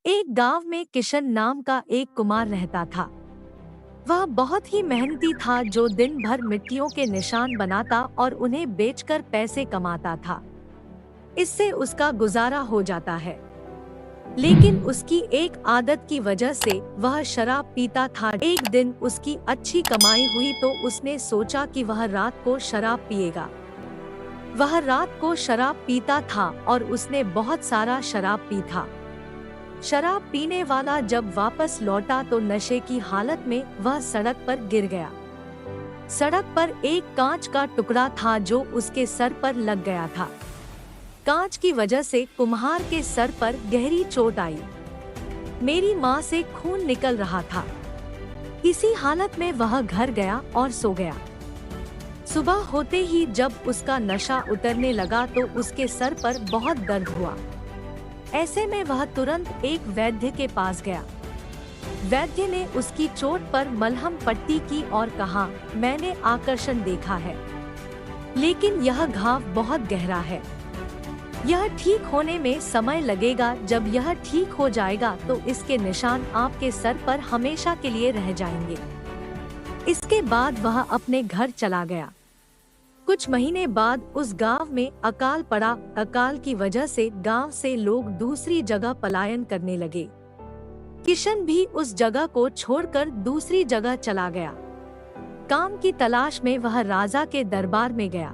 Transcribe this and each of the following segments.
एक गांव में किशन नाम का एक कुमार रहता था। वह बहुत ही मेहनती था जो दिन भर मिट्टियों के निशान बनाता और उन्हें बेचकर पैसे कमाता था। इससे उसका गुजारा हो जाता है। लेकिन उसकी एक आदत की वजह से वह शराब पीता था। एक दिन उसकी अच्छी कमाई हुई तो उसने सोचा कि वह रात को शराब पिएगा। वह रात को शराब पीता था और उसने बहुत सारा शराब पी था। शराब पीने वाला जब वापस लौटा तो नशे की हालत में वह सड़क पर गिर गया। सड़क पर एक कांच का टुकड़ा था जो उसके सर पर लग गया था। कांच की वजह से कुम्हार के सर पर गहरी चोट आई। मेरी माँ से खून निकल रहा था। इसी हालत में वह घर गया और सो गया। सुबह होते ही जब उसका नशा उतरने लगा तो उसके सर पर बहुत दर्द हुआ। ऐसे में वह तुरंत एक वैद्य के पास गया। वैद्य ने उसकी चोट पर मलहम पट्टी की और कहा, मैंने आकर्षण देखा है, लेकिन यह घाव बहुत गहरा है। यह ठीक होने में समय लगेगा। जब यह ठीक हो जाएगा तो इसके निशान आपके सर पर हमेशा के लिए रह जाएंगे। इसके बाद वह अपने घर चला गया। कुछ महीने बाद उस गांव में अकाल पड़ा। अकाल की वजह से गांव से लोग दूसरी जगह पलायन करने लगे। किशन भी उस जगह को छोड़कर दूसरी जगह चला गया। काम की तलाश में वह राजा के दरबार में गया।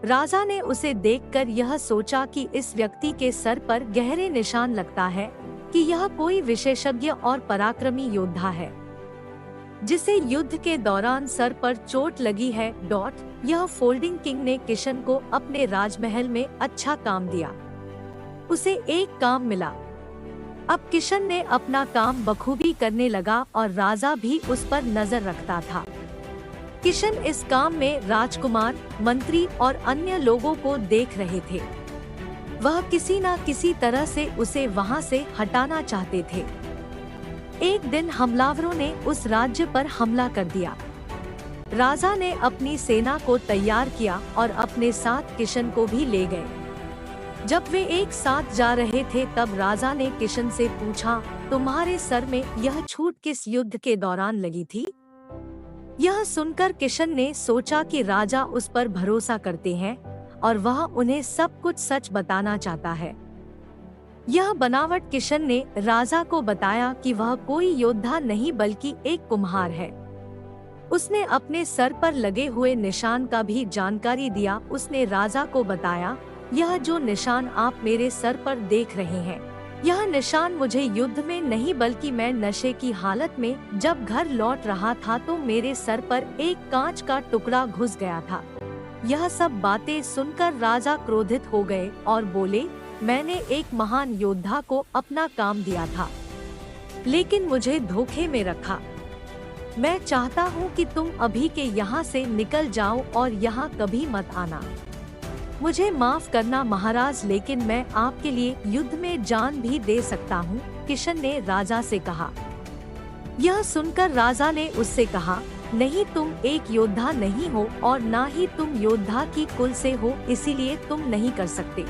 राजा ने उसे देखकर यह सोचा कि इस व्यक्ति के सर पर गहरे निशान लगता है कि यह कोई विशेषज्ञ और पराक्रमी योद्धा है, जिसे युद्ध के दौरान सर पर चोट लगी है। यह फोल्डिंग किंग ने किशन को अपने राजमहल में अच्छा काम दिया। उसे एक काम मिला। अब किशन ने अपना काम बखूबी करने लगा और राजा भी उस पर नजर रखता था। किशन इस काम में राजकुमार, मंत्री और अन्य लोगों को देख रहे थे। वह किसी न किसी तरह से उसे वहां से हटाना चाहते थे। एक दिन हमलावरों ने उस राज्य पर हमला कर दिया। राजा ने अपनी सेना को तैयार किया और अपने साथ किशन को भी ले गए। जब वे एक साथ जा रहे थे तब राजा ने किशन से पूछा, तुम्हारे सर में यह चोट किस युद्ध के दौरान लगी थी? यह सुनकर किशन ने सोचा कि राजा उस पर भरोसा करते हैं और वह उन्हें सब कुछ सच बताना चाहता है। यह बनावट किशन ने राजा को बताया कि वह कोई योद्धा नहीं बल्कि एक कुम्हार है। उसने अपने सर पर लगे हुए निशान का भी जानकारी दिया। उसने राजा को बताया, यह जो निशान आप मेरे सर पर देख रहे हैं, यह निशान मुझे युद्ध में नहीं बल्कि मैं नशे की हालत में जब घर लौट रहा था तो मेरे सर पर एक कांच का टुकड़ा घुस गया था। यह सब बातें सुनकर राजा क्रोधित हो गए और बोले, मैंने एक महान योद्धा को अपना काम दिया था, लेकिन मुझे धोखे में रखा। मैं चाहता हूँ कि तुम अभी के यहाँ से निकल जाओ और यहाँ कभी मत आना। मुझे माफ करना महाराज, लेकिन मैं आपके लिए युद्ध में जान भी दे सकता हूँ, किशन ने राजा से कहा। यह सुनकर राजा ने उससे कहा, नहीं, तुम एक योद्धा नहीं हो और ना ही तुम योद्धा की कुल से हो, इसीलिए तुम नहीं कर सकते।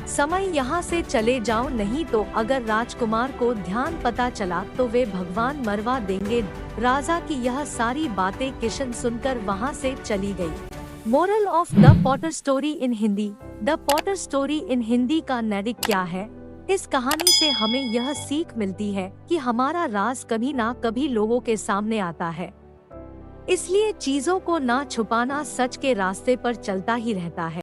समय यहाँ से चले जाओ, नहीं तो अगर राजकुमार को ध्यान पता चला तो वे भगवान मरवा देंगे। राजा की यह सारी बातें किशन सुनकर वहाँ से चली गई। Moral of the Potter story in Hindi. The Potter story in Hindi का नैतिक क्या है? इस कहानी से हमें यह सीख मिलती है कि हमारा राज कभी ना कभी लोगों के सामने आता है, इसलिए चीजों को ना छुपाना, सच के रास्ते पर चलता ही रहता है।